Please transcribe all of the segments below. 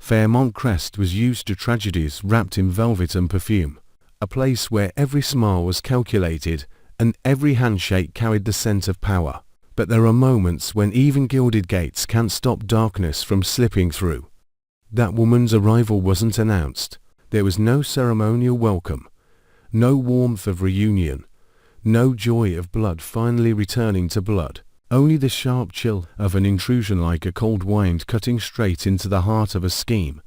Fairmont Crest was used to tragedies wrapped in velvet and perfume, a place where every smile was calculated and every handshake carried the scent of power. But there are moments when even gilded gates can't stop darkness from slipping through. That woman's arrival wasn't announced. There was no ceremonial welcome, no warmth of reunion, no joy of blood finally returning to blood. Only the sharp chill of an intrusion, like a cold wind cutting straight into the heart of a scheme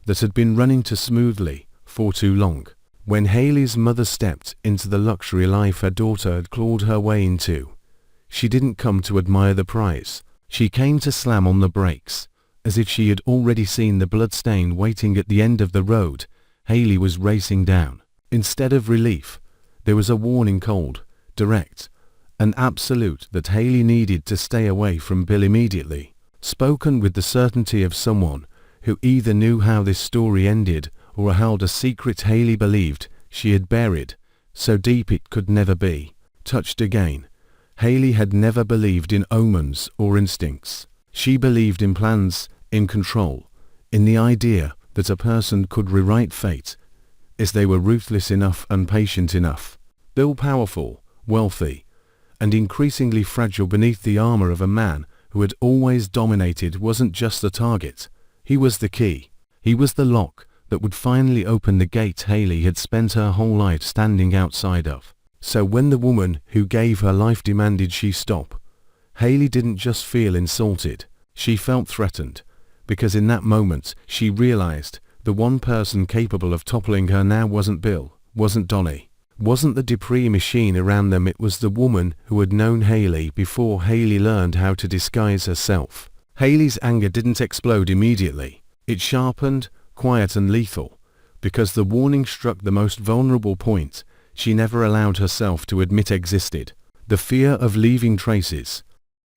that had been running too smoothly for too long. When Hayley's mother stepped into the luxury life her daughter had clawed her way into, she didn't come to admire the prize. She came to slam on the brakes, as if she had already seen the bloodstain waiting at the end of the road Hayley was racing down. Instead of relief, there was a warning, cold, direct, and absolute, that Hayley needed to stay away from Bill immediately, spoken with the certainty of someone who either knew how this story ended or held a secret Hayley believed she had buried so deep it could never be touched again. Hayley had never believed in omens or instincts. She believed in plans, in control, in the idea that a person could rewrite fate if they were ruthless enough and patient enough. Bill, powerful, wealthy, and increasingly fragile beneath the armor of a man who had always dominated, wasn't just the target. He was the key. He was the lock that would finally open the gate Hayley had spent her whole life standing outside of. So when the woman who gave her life demanded she stop, Hayley didn't just feel insulted. She felt threatened, because in that moment she realized the one person capable of toppling her now wasn't Bill, wasn't Donnie, wasn't the Dupree machine around them. It was the woman who had known Hayley before Hayley learned how to disguise herself. Hayley's anger didn't explode immediately. It sharpened, quiet and lethal, because the warning struck the most vulnerable point she never allowed herself to admit existed: the fear of leaving traces.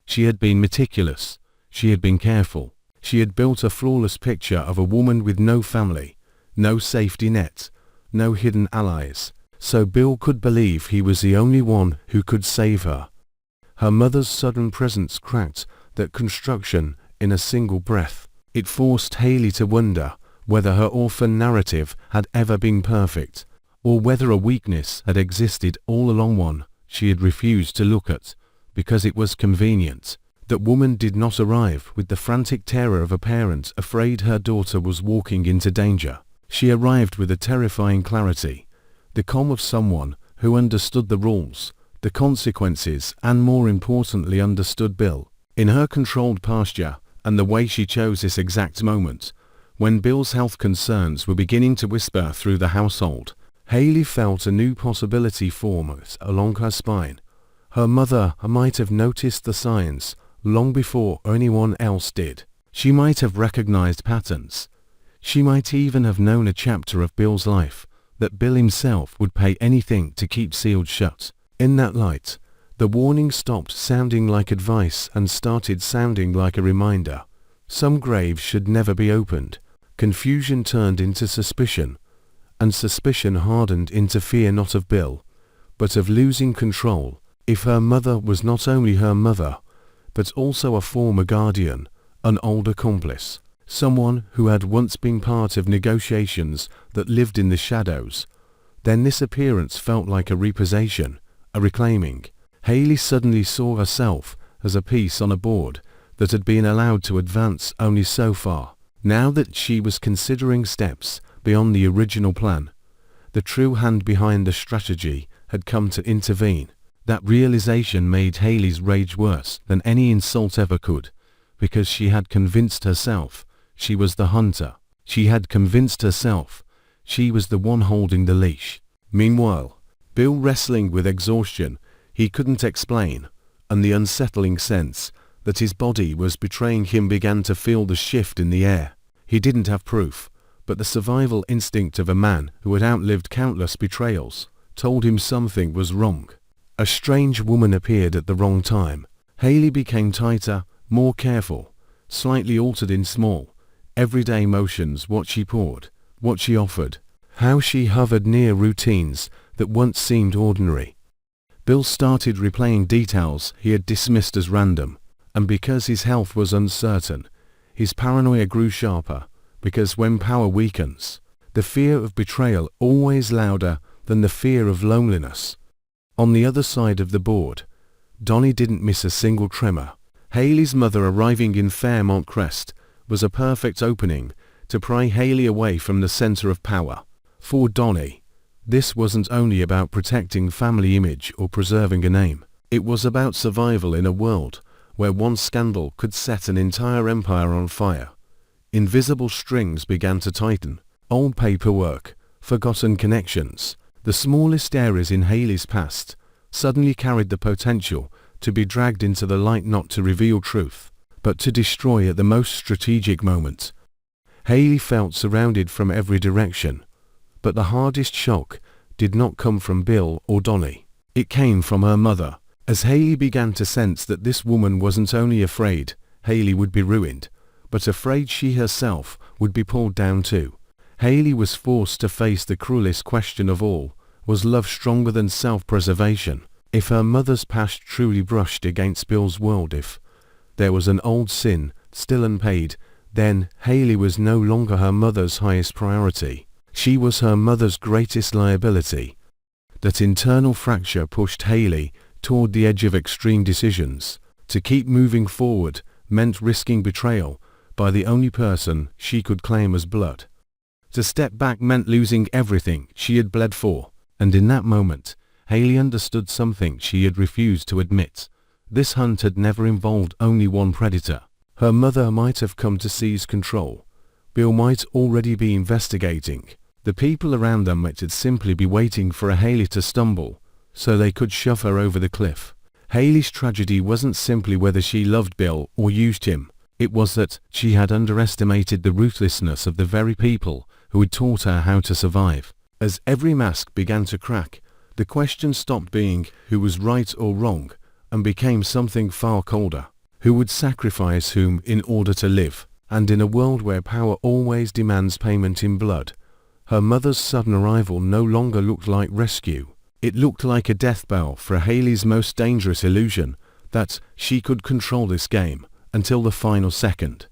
She had been meticulous. She had been careful. She had built a flawless picture of a woman with no family, no safety net, no hidden allies, so Bill could believe he was the only one who could save her. Her mother's sudden presence cracked that construction in a single breath. It forced Hayley to wonder whether her orphan narrative had ever been perfect, or whether a weakness had existed all along, one she had refused to look at because it was convenient. That woman did not arrive with the frantic terror of a parent afraid her daughter was walking into danger. She arrived with a terrifying clarity, the calm of someone who understood the rules, the consequences, and more importantly understood Bill. In her controlled posture and the way she chose this exact moment, when Bill's health concerns were beginning to whisper through the household, Hayley felt a new possibility form along her spine. Her mother might have noticed the signs long before anyone else did. She might have recognized patterns. She might even have known a chapter of Bill's life that Bill himself would pay anything to keep sealed shut. In that light, the warning stopped sounding like advice and started sounding like a reminder. Some graves should never be opened. Confusion turned into suspicion, and suspicion hardened into fear, not of Bill, but of losing control. If her mother was not only her mother, but also a former guardian, an old accomplice, someone who had once been part of negotiations that lived in the shadows, then this appearance felt like a repossession, a reclaiming. Hayley suddenly saw herself as a piece on a board that had been allowed to advance only so far. Now that she was considering steps beyond the original plan, the true hand behind the strategy had come to intervene. That realization made Hayley's rage worse than any insult ever could, because she had convinced herself she was the hunter. She had convinced herself she was the one holding the leash. Meanwhile, Bill, wrestling with exhaustion he couldn't explain, and the unsettling sense that his body was betraying him, began to feel the shift in the air. He didn't have proof, but the survival instinct of a man who had outlived countless betrayals told him something was wrong. A strange woman appeared at the wrong time. Hayley became tighter, more careful, slightly altered in small, everyday motions: what she poured, what she offered, how she hovered near routines that once seemed ordinary. Bill started replaying details he had dismissed as random, and because his health was uncertain, his paranoia grew sharper. because when power weakens, the fear of betrayal always louder than the fear of loneliness. On the other side of the board, Donnie didn't miss a single tremor. Hayley's mother arriving in Fairmont Crest was a perfect opening to pry Hayley away from the center of power. For Donnie, this wasn't only about protecting family image or preserving a name. It was about survival in a world where one scandal could set an entire empire on fire. Invisible strings began to tighten. Old paperwork, forgotten connections, the smallest errors in Hayley's past suddenly carried the potential to be dragged into the light, not to reveal truth, but to destroy at the most strategic moment. Hayley felt surrounded from every direction, but the hardest shock did not come from Bill or Donnie. It came from her mother. As Hayley began to sense that this woman wasn't only afraid Hayley would be ruined, but afraid she herself would be pulled down too. Hayley was forced to face the cruelest question of all: was love stronger than self-preservation? If her mother's past truly brushed against Bill's world, if there was an old sin still unpaid, then Hayley was no longer her mother's highest priority. She was her mother's greatest liability. That internal fracture pushed Hayley toward the edge of extreme decisions. To keep moving forward meant risking betrayal by the only person she could claim as blood. To step back meant losing everything she had bled for. And in that moment, Hayley understood something she had refused to admit. This hunt had never involved only one predator. Her mother might have come to seize control. Bill might already be investigating. The people around them might simply be waiting for a Hayley to stumble, so they could shove her over the cliff. Hayley's tragedy wasn't simply whether she loved Bill or used him. It was that she had underestimated the ruthlessness of the very people who had taught her how to survive. As every mask began to crack, the question stopped being who was right or wrong and became something far colder. Who would sacrifice whom in order to live? And in a world where power always demands payment in blood, her mother's sudden arrival no longer looked like rescue. It looked like a death bell for Hayley's most dangerous illusion, that she could control this game until the final second.